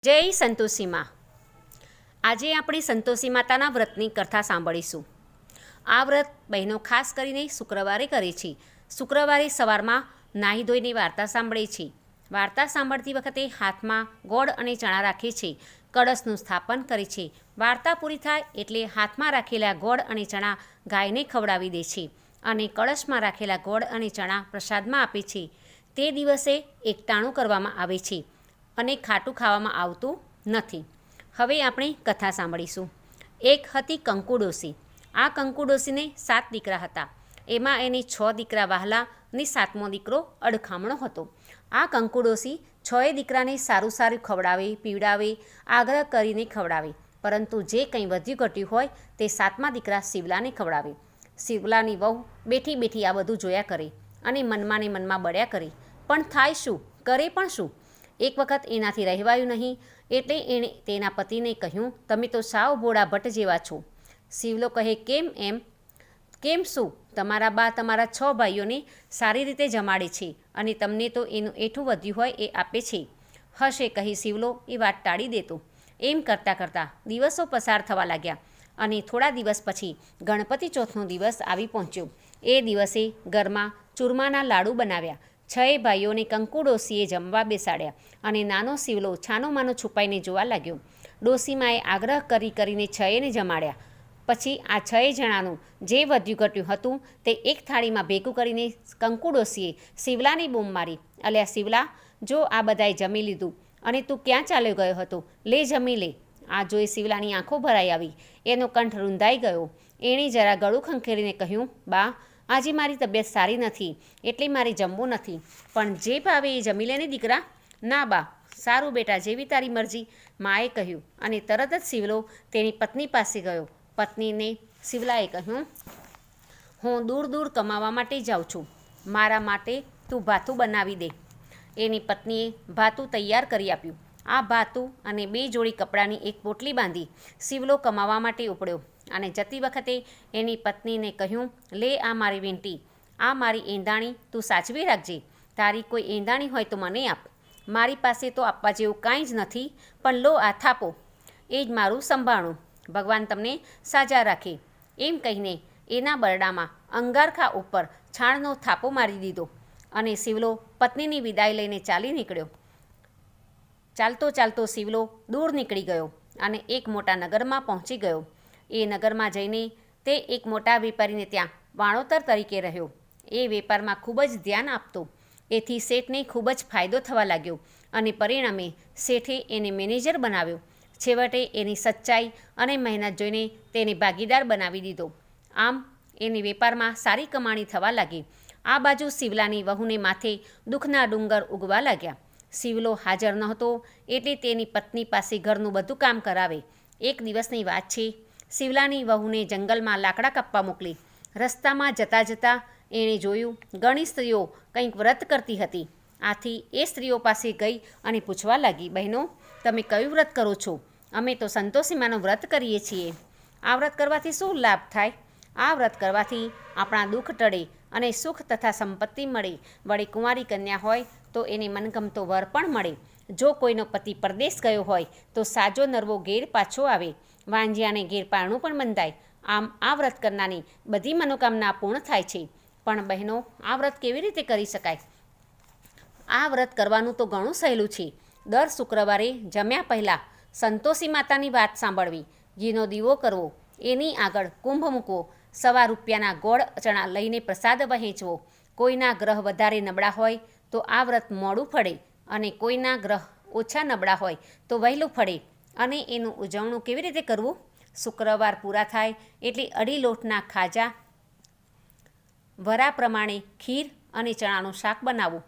જય સંતોષી માં। આજે આપણે સંતોષી માતાના વ્રતની કથા સાંભળીશું। આ વ્રત બહેનો ખાસ કરીને શુક્રવારે કરે છે। શુક્રવારે સવારમાં નાહી ધોઈને વાર્તા સાંભળે છે। વાર્તા સાંભળતી વખતે હાથમાં ગોળ અને ચણા રાખે છે। કળશનું સ્થાપન કરે છે। વાર્તા પૂરી થાય એટલે હાથમાં રાખેલા ગોળ અને ચણા ગાયને ખવડાવી દે છે અને કળશમાં રાખેલા ગોળ અને ચણા પ્રસાદમાં આપે છે। તે દિવસે એકટાણું કરવામાં આવે છે અને ખાટું ખાવામાં આવતું નથી। હવે આપણે કથા સાંભળીશું। એક હતી કંકુ ડોશી। આ કંકુ ડોશીને 7 દીકરા હતા। એમાં એને 6 દીકરા વહાલા અને 7મો દીકરો અડખામણો હતો। આ કંકુ ડોશી 6 દીકરાને સારું સારું ખવડાવે પીવડાવે, આગ્રહ કરીને ખવડાવે, પરંતુ જે કંઈ વધ્યું ઘટ્યું હોય તે 7મા દીકરા શિવલાને ખવડાવે। શિવલાની વહુ બેઠી બેઠી આ બધું જોયા કરે અને મનમાં ને મનમાં બળ્યા કરે, પણ થાય શું, કરે પણ શું? એક વખત એનાથી રહેવાયું નહીં એટલે એણે તેના પતિને કહ્યું, તમે તો સાવ ભોળા ભટ્ટ જેવા છો। શિવલો કહે, કેમ એમ? કેમ શું? તમારા બા તમારા 6 ભાઈઓને સારી રીતે જમાડે છે અને તમને તો એનું એઠું વધ્યું હોય એ આપે છે। હશે કહી શિવલો એ વાત ટાળી દેતો। એમ કરતાં કરતાં દિવસો પસાર થવા લાગ્યા અને થોડા દિવસ પછી ગણપતિ ચોથનો દિવસ આવી પહોંચ્યો। એ દિવસે ઘરમાં ચૂરમાના લાડુ બનાવ્યા। 6 ભાઈઓને કંકુ ડોશીએ જમવા બેસાડ્યા અને નાનો શિવલો છાનોમાનો છુપાઈને જોવા લાગ્યો। ડોશીમાએ આગ્રહ કરીને 6ને જમાડ્યા। પછી આ 6 જણાનું જે વધ્યું ઘટ્યું હતું તે એક થાળીમાં ભેગું કરીને કંકુ ડોશીએ શિવલાની બૂમ મારી, અલ્યા શિવલા, જો આ બધાએ જમી લીધું અને તું ક્યાં ચાલ્યો ગયો હતો? લે જમી લે। આ જોઈ શિવલાની આંખો ભરાઈ આવી, એનો કંઠ રૂંધાઈ ગયો। એણે જરા ગળું ખંખેરીને કહ્યું, બા, આજે મારી તબિયત સારી નથી એટલે મારે જમવું નથી, પણ જે ભાવે એ જમી લે ને દીકરા। ના બા, સારું બેટા, જેવી તારી મરજી, માએ કહ્યું અને તરત જ શિવલો તેની પત્ની પાસે ગયો। પત્નીને શિવલાએ કહ્યું, હું દૂર દૂર કમાવા માટે જાઉં છું, મારા માટે તું ભાથું બનાવી દે। એની પત્નીએ ભાથું તૈયાર કરી આપ્યું। આ ભાથું અને 2 જોડી કપડાની એક પોટલી બાંધી શિવલો કમાવા માટે ઉપડ્યો અને જતી વખતે એની પત્નીને કહ્યું, લે આ મારી વીંટી, આ મારી એંધાણી તું સાચવી રાખજે। તારી કોઈ એંધાણી હોય તો મને આપ, મારી પાસે તો આપવા જેવું કાંઈ જ નથી, પણ લો આ થાપો, એ જ મારું સંભાળણું, ભગવાન તમને સાજા રાખે। એમ કહીને એના બરડામાં અંગારખા ઉપર છાણનો થાપો મારી દીધો અને શિવલો પત્નીની વિદાય લઈને ચાલી નીકળ્યો। ચાલતો ચાલતો શિવલો દૂર નીકળી ગયો અને એક મોટા નગરમાં પહોંચી ગયો। એ નગરમાં જઈને તે એક મોટા વેપારીને ત્યાં વાણોતર તરીકે રહ્યો। એ વેપારમાં ખૂબ જ ધ્યાન આપતો, એથી શેઠને ખૂબ જ ફાયદો થવા લાગ્યો અને પરિણામે શેઠે એને મેનેજર બનાવ્યો। છેવટે એની સચ્ચાઈ અને મહેનત જોઈને તેને ભાગીદાર બનાવી દીધો। આમ એની વેપારમાં સારી કમાણી થવા લાગી। આ બાજુ શિવલાની વહુને માથે દુઃખના ડુંગર ઉગવા લાગ્યા। શિવલો હાજર નહોતો એટલે તેની પત્ની પાસે ઘરનું બધું કામ કરાવે। એક દિવસની વાત છે, શિવલાની વહુને જંગલમાં લાકડા કાપવા મોકલી। રસ્તામાં જતાં જતાં એણે જોયું ઘણી સ્ત્રીઓ કંઈક વ્રત કરતી હતી। આથી એ સ્ત્રીઓ પાસે ગઈ અને પૂછવા લાગી, બહેનો, તમે કયું વ્રત કરો છો? અમે તો સંતોષીમાનું વ્રત કરીએ છીએ। આ વ્રત કરવાથી શું લાભ થાય? આ વ્રત કરવાથી આપણા દુઃખ ટળે અને સુખ તથા સંપત્તિ મળે। વળી કુંવારી કન્યા હોય તો એને મનગમતો વર પણ મળે। જો કોઈનો પતિ પરદેશ ગયો હોય તો સાજો નરવો ઘેર પાછો આવે। વાંજિયાને ઘેર પારણું પણ બંધાય। આમ આ વ્રત કરનારની બધી મનોકામના પૂર્ણ થાય છે। પણ બહેનો, આ વ્રત કેવી રીતે કરી શકાય? આ વ્રત કરવાનું તો ઘણું સહેલું છે। દર શુક્રવારે જમ્યા પહેલાં સંતોષી માતાની વાત સાંભળવી, ઘીનો દીવો કરવો, એની આગળ કુંભ મૂકવો, ₹1 ગોળ ચણા લઈને પ્રસાદ વહેંચવો। કોઈના ગ્રહ વધારે નબળા હોય તો આ વ્રત મોડું ફળે અને કોઈના ગ્રહ ઓછા નબળા હોય તો વહેલું ફળે। અને એનું ઉજવણું કેવી રીતે કરવું? શુક્રવાર પૂરા થાય એટલે 2.5 લોટના ખાજા, વરા પ્રમાણે ખીર અને ચણાનું શાક બનાવવું,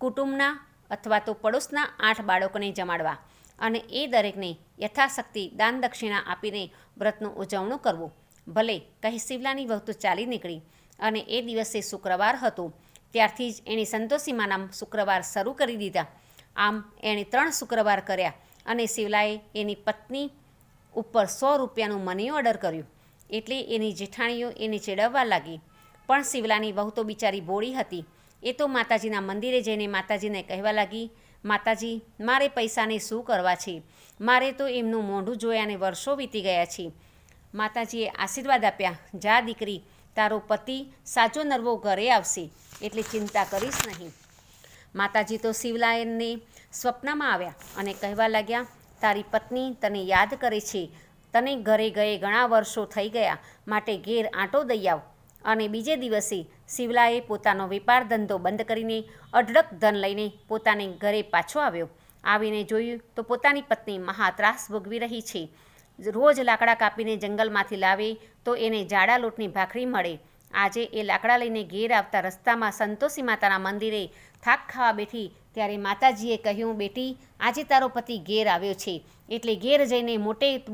કુટુંબના અથવા તો પડોશના 8 બાળકોને જમાડવા અને એ દરેકને યથાશક્તિ દાન દક્ષિણા આપીને વ્રતનું ઉજવણું કરવું। ભલે, કહી શિવલાની વહુ તો ચાલી નીકળી અને એ દિવસે શુક્રવાર હતો। ત્યારથી જ એણે સંતોષીમાના શુક્રવાર શરૂ કરી દીધા। આમ એણે 3 શુક્રવાર કર્યા અને શિવલાએ એની પત્ની ઉપર ₹100નું મની ઓર્ડર કર્યું એટલે એની જેઠાણીઓ એને ચેડવવા લાગી। પણ શિવલાની વહુ તો બિચારી ભોળી હતી। એ તો માતાજીના મંદિરે જઈને માતાજીને કહેવા લાગી, માતાજી, મારે પૈસાને શું કરવા છે? મારે તો એમનું મોઢું જોયાને વર્ષો વીતી ગયા છે. માતાજીએ આશીર્વાદ આપ્યા, જા દીકરી, તારો પતિ સાચો નરવો ઘરે આવશે, એટલે ચિંતા કરીશ નહીં. માતાજી તો શિવલાલને સ્વપ્નમાં આવ્યા અને કહેવા લાગ્યા, તારી પત્ની તને યાદ કરે છે. તને ઘરે ગયે ઘણા વર્ષો થઈ ગયા, માટે ઘેર આંટો દઈ આવ. અને બીજે દિવસે શિવલાએ પોતાનો વેપાર ધંધો બંધ કરીને અઢળક ધન લઈને પોતાને ઘરે પાછો આવ્યો. આવીને જોયું તો પોતાની પત્ની મહા ત્રાસ ભોગવી રહી છે. રોજ લાકડા કાપીને જંગલમાંથી લાવે તો એને જાડા લોટની ભાખરી મળે. આજે એ લાકડા લઈને ઘેર આવતા રસ્તામાં સંતોષી માતાના મંદિરે થાક ખાવા બેઠી ત્યારે માતાજીએ કહ્યું, બેટી, આજે તારો પતિ ઘેર આવ્યો છે, એટલે ઘેર જઈને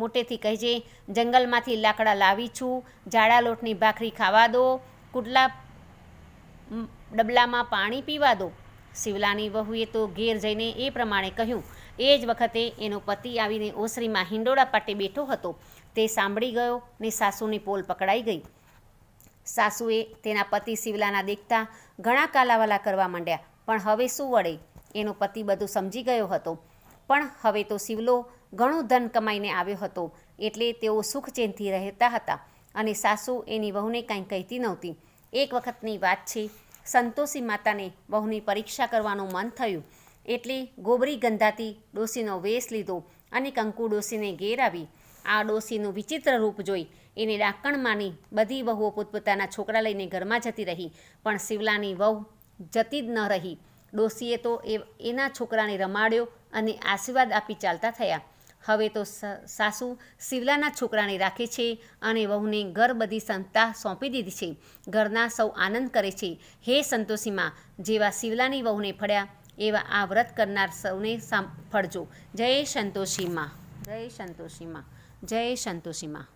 મોટેથી કહેજે, જંગલમાંથી લાકડા લાવી છું, જાડા લોટની ભાખરી ખાવા દો, કુડલા ડબલામાં પાણી પીવા દો. શિવલાની વહુએ તો ઘેર જઈને એ પ્રમાણે કહ્યું. એ જ વખતે એનો પતિ આવીને ઓસરીમાં હિંડોળા પાટે બેઠો હતો. તે સાંભળી ગયો ને સાસુની પોલ પકડાઈ ગઈ. સાસુએ તેના પતિ શિવલાના દેખતા ઘણા કાલાવાલા કરવા માંડ્યા, પણ હવે શું વળે? એનો પતિ બધું સમજી ગયો હતો. પણ હવે તો શિવલો ઘણું ધન કમાઈને આવ્યો હતો, એટલે તેઓ સુખ ચેનથી રહેતા હતા અને સાસુ એની વહુને કાંઈ કહેતી નહોતી. એક વખતની વાત છે, સંતોષી માતાને વહુની પરીક્ષા કરવાનું મન થયું, એટલે ગોબરી ગંધાતી ડોશીનો વેશ લીધો અને કંકુ ડોશીને ઘેર આવી. આ ડોશીનું વિચિત્ર રૂપ જોઈ એને ડાકણ માની બધી વહુઓ પોતપોતાના છોકરા લઈને ઘરમાં જતી રહી, પણ શિવલાની વહુ જતી જ ન રહી. ડોશીએ તો એના છોકરાને રમાડ્યો અને આશીર્વાદ આપી ચાલતા થયા. હવે તો સાસુ શિવલાના છોકરાને રાખે છે અને વહુને ઘર બધી સંતા સોંપી દીધી છે. ઘરના સૌ આનંદ કરે છે. હે સંતોષીમાં, જેવા શિવલાની વહુને ફળ્યા એવા આ વ્રત કરનાર સૌને ફળજો. જય સંતોષીમાં, જય સંતોષીમાં, જય સંતોષીમાં.